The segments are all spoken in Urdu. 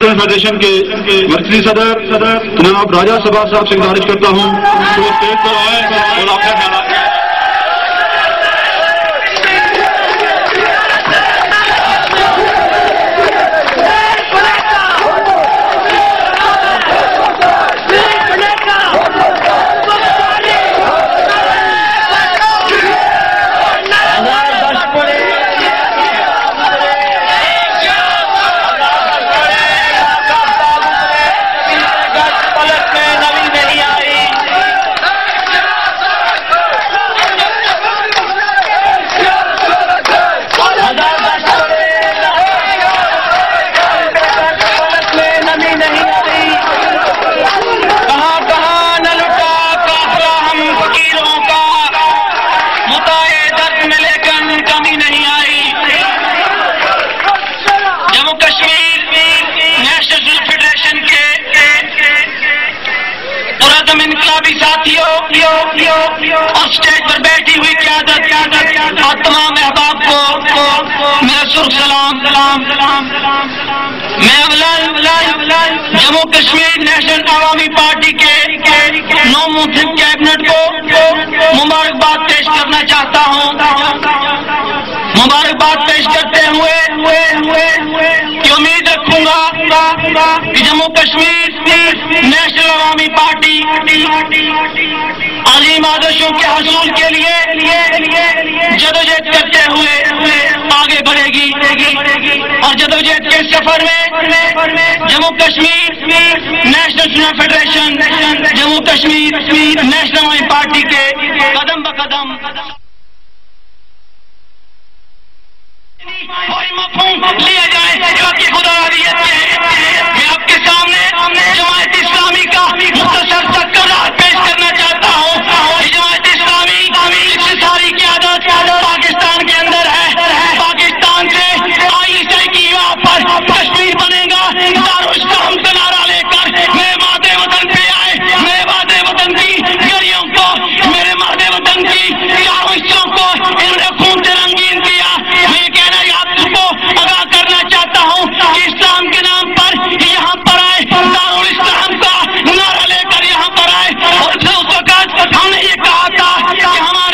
اسٹوڈنٹ فیڈریشن کے مرکزی صدر جناب راجہ سبھا صاحب سے گزارش کرتا ہوں کہ وہ اسٹیج پر آئے اور آپ کا اور اسٹیج پر بیٹھی ہوئی قیادت اور تمام احباب کو میرا سرخ سلام. میں جموں کشمیر نیشنل عوامی پارٹی کے نو منتخب کیبنٹ کو مبارکباد پیش کرنا چاہتا ہوں. مبارکباد پیش کرتے ہوئے کہ امید رکھوں گا کہ جموں کشمیر نیشنل عوامی پارٹی عظیم آدرشوں کے حصول کے لیے جدوجہد کرتے ہوئے آگے بڑھے گی اور جدوجہد کے سفر میں Jammu Kashmir national student federation Jammu Kashmir national عوامی پارٹی کے قدم بقدم لیا جائے جو کہ خدا عالیت کے. میں آپ کے سامنے جماعت اسلامی کا مختصر سا قرار پیش کرنا چاہتا ہوں. جماعت اسلامی ساری قیادت پاکستان کے اندر ہے. پاکستان سے ISI کی یہاں پر کشمیر بنے گا. دارالاسلام کا نعرہ لے کر میرے مادے وطن پہ آئے. میرے مادے وطن کی گلیوں کو میرے مادے وطن کی چاروں حصوں کو انہوں نے خون سے رنگین کیا. میں یہ کہنا آپ کو آگاہ کرنا چاہتا ہوں کہ اسلام کے نام پر یہاں پر آئے. دارالاسلام کا نعرہ لے کر یہاں پر آئے. اور اس وقت ہم نے یہ کہا تھا کہ ہمیں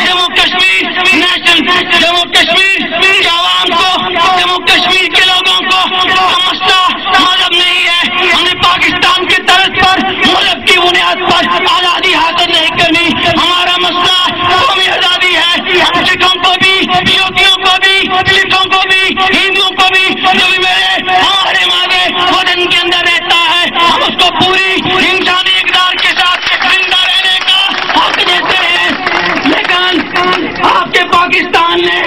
جموں کشمیر نیشنل جموں کشمیر کے عوام کو جموں کشمیر کے لوگوں کو مسئلہ مذہب نہیں ہے. ہم نے پاکستان کے طرز پر مذہب کی بنیاد پر آزادی حاصل نہیں کرنی. ہمارا مسئلہ قومی آزادی ہے. ہم سکھوں کو بھی یوگیوں کو بھی سکھوں کو بھی ہندوؤں کو بھی جو بھی ہمارے مادے وطن کے اندر رہتا ہے ہم اس کو پوری انسانی اقدار کے ساتھ زندہ رہنے کا حق دیتے ہیں. لیکن آپ کے پاکستان نے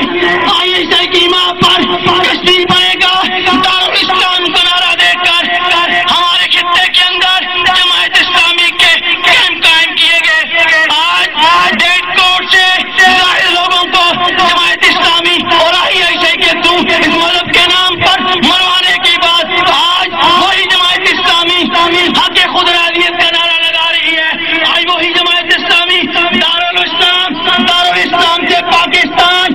ISI کی ماں پر کشمیر بنے گا دارالاسلام کا نعرہ دے کر ہمارے خطے کے اندر جماعت اسلامی کے کیمپ قائم کیے گئے. آج ڈیٹ کورٹ سے ظاہر لوگوں کو جماعت اسلامی اور ISI کے اس مذہب کے نام پر مروانے کی بات آج وہی جماعت اسلامی حق خود رضیت کا نعرہ لگا رہی ہے. آج وہی جماعت اسلامی دارالاسلام سے پاکستان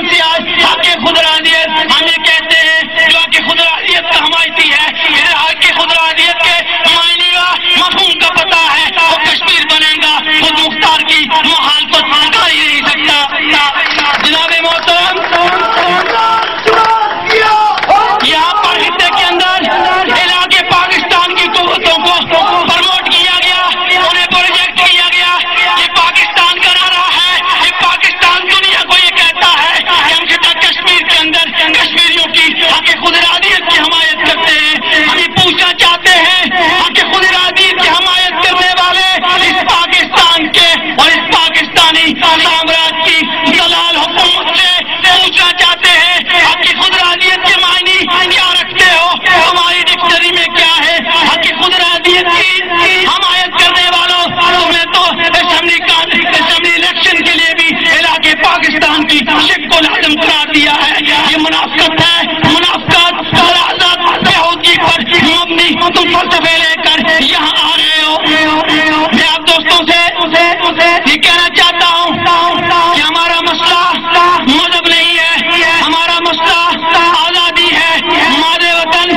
سے آج حق خود رضیت ہم یہ کہتے ہیں جو حق خود رضیت کا حمایتی ہے. حق خود رضیت کے معنی کا مفہوم کا پتہ ہے. وہ کشمیر بنے گا خود مختار کی مخالفت کر ہی نہیں سکتا. جناب محترم یہاں پر خطے کے اندر علاقے پاکستان کی قوتوں کو پروموٹ کیا گیا. انہیں پروجیکٹ کیا گیا. یہ پاکستان کا نعرہ ہے. یہ پاکستان دنیا کو یہ کہتا ہے کہ ہم خطہ کشمیر کے اندر کشمیریوں کی حق خود ارادیت کی حمایت کرتے ہیں. ہم یہ پوچھنا چاہتے ہیں حق خود ارادیت کی حمایت کرنے والے اس پاکستان کے اور اس پاکستانی سامراج کی دلال حکومت سے پوچھنا چاہتے ہیں حق خود ارادیت کے معنی کیا رکھتے ہو. ہماری ڈکشنری میں کیا ہے حق خود ارادیت کی حمایت کرنے والوں. تمہیں تو اسمبلی الیکشن کے لیے بھی علاقے پاکستان کی شک کو لازم قرار دیا ہے. یہ منافقت ہے. منافقت اور آزاد یہودی پر مبنی تم فلسفے لے کر یہاں آ رہے ہو. میں آپ دوستوں سے یہ کہنا چاہتا ہوں کہ ہمارا مسئلہ مذہب نہیں ہے. ہمارا مسئلہ آزادی ہے. مادے وطن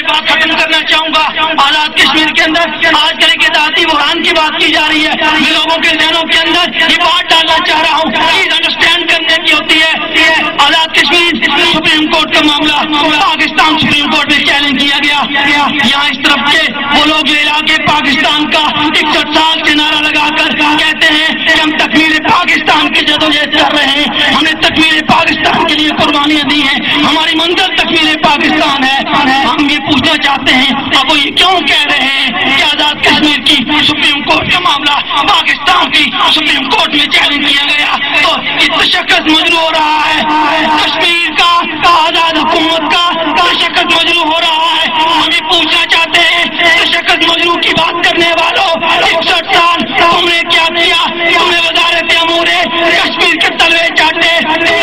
بات ختم کرنا چاہوں گا. آزاد کشمیر کے اندر آج کل کے ذاتی بحران کی بات کی جا رہی ہے. میں لوگوں کے ذہنوں کے اندر یہ بات ڈالنا چاہ رہا ہوں, چیز انڈرسٹینڈ کرنے کی ہوتی ہے. آزاد کشمیر سپریم کورٹ کا معاملہ پاکستان سپریم کورٹ میں چیلنج کیا گیا. یہاں اس طرف کے وہ لوگ جو علاقے پاکستان کا 61 سال سے نعرہ لگا کر کہتے ہیں کہ ہم تکمیل پاکستان کی جدوجہد کر رہے ہیں, ہم نے تکمیل پاکستان کے لیے قربانیاں دی ہیں, ہماری منزل تکمیل پاکستان ہے. ہم یہ پوچھنا چاہتے ہیں اب وہ یہ کیوں کہہ رہے ہیں کہ آزاد کشمیر کی سپریم کورٹ کا معاملہ پاکستان کی سپریم کورٹ میں چیلنج کیا گیا تو یہ تشخص مجروح ہو رہا ہے. کشمیر کا آزاد حکومت کا تشخص مجروح ہو رہا ہے. ہم یہ پوچھنا چاہتے ہیں تشخص مجروح کی بات کرنے والوں 61 سال تم نے کیا کیا؟ تم نے وزارت امور کشمیر کے تلوے چاٹے,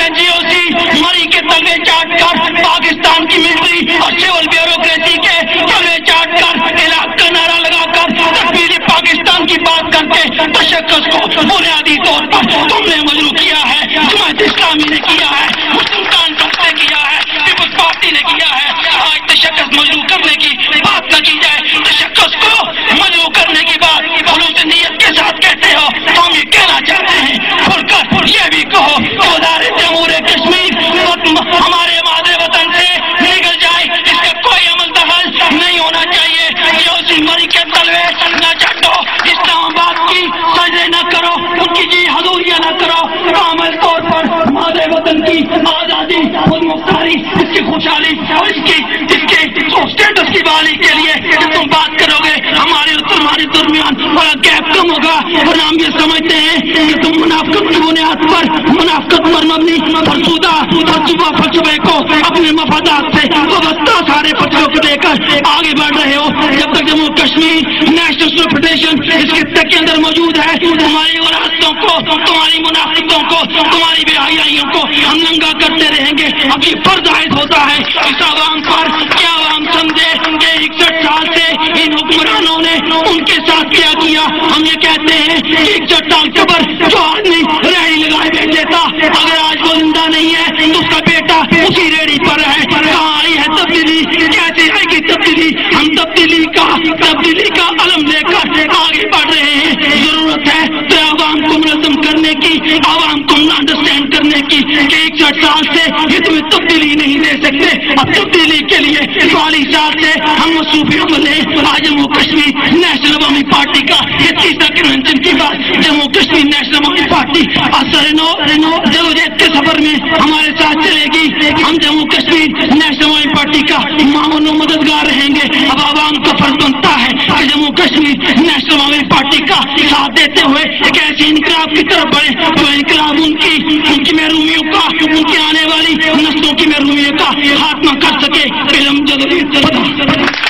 NGOC مری کے تلوے چاٹ کر, پاکستان کی ملٹری اور سول بیوروکریسی کے تلوے چاٹ کر, علاق کا نعرہ لگا کر تکمیل پاکستان کی بات کر کے تشخص کو بنیادی طور پر تم نے مجروح کیا ہے. جماعت اسلامی نے کیا ہے, مسلم کانفرنس نے کیا ہے, پیپلز پارٹی نے کیا ہے. آج تشخص مجروح کرنے کی بات نہ کی جائے, تشخص کو مجروح کرنے کی بات خلوص نیت کے ساتھ کہتے ہو تو ہم یہ کہنا چاہتے ہیں کھل کر یہ بھی کہو کہ وزارت امور کشمیر ہمارے مادر وطن سے نکل جائے, اس کا کوئی عمل دخل نہیں ہونا چاہیے. یہ اسی مری کے تلوے نہ چٹو, اسلام آباد کی سجدے نہ کرو, ان کی جی حضوریاں نہ کرو. کامل طور پر مادر وطن کی آزادی خود مختاری, اس کی خوشحالی اور اس کی اسٹیٹس کی بحالی کے لیے جب تم بات کرو گے ہمارے اور تمہارے درمیان بڑا گیپ کم ہوگا. اور ہم یہ سمجھتے ہیں کہ تم منافقت کی بنیاد پر, منافقت پر مبنی فرسودہ فلسفے کو اپنے مفادات سے وابستہ سارے پتھروں کو لے کر آگے بڑھ رہے ہو. جب تک جموں کشمیر نیشنل فیڈریشن اس خطے کے اندر موجود ہے, تمہاری وراثتوں کو, تمہاری منافقتوں کو, تمہاری بے حیائیوں کو ہم ننگا کرتے رہیں گے. اب یہ فرض عائد ہوتا ہے اس عوام پر کہ عوام سمجھے کہ 61 سال سے ان حکمرانوں نے ان کے ساتھ کیا کیا. ہم یہ کہتے ہیں کہ 61 سال قبر جو آدمی ریڑھی لگائے بیٹھے تھا, اگر آج وہ زندہ نہیں ہے تو اس کا بیٹا اسی ریڑھی پر ہے. کہاں آئی ہے تبدیلی, کیسے آئے گی تبدیلی؟ ہم تبدیلی کا علم لے کر آگے بڑھ رہے ہیں. ضرورت ہے تو عوام کو منظم کرنے کی, عوام کو انڈرسٹینڈ کرنے کی کہ 61 سال سے یہ تمہیں تبدیلی نہیں دے سکتے. اب تبدیلی کے لیے 40 سال سے ہم مصروف عمل ہیں. آج جموں کشمیر نیشنل عوامی پارٹی کا یہ تیسرا کنونشن کی بات جموں کشمیر نیشنل عوامی پارٹی رینو جدوجہد کے سفر میں ہمارے ساتھ چلے گی. ہم جموں کشمیر نیشنل عوامی پارٹی کا معاون و مددگار رہیں گے. اب عوام کا فرض بنتا ہے کہ جموں کشمیر نیشنل عوامی پارٹی کا ساتھ دیتے ہوئے ایک ایسے انقلاب کی طرف بڑھے تو انقلاب ان کی محرومیوں کا, ان کی آنے والی نسلوں کی محرومیوں کا خاتمہ کر سکے. علم جدوجہد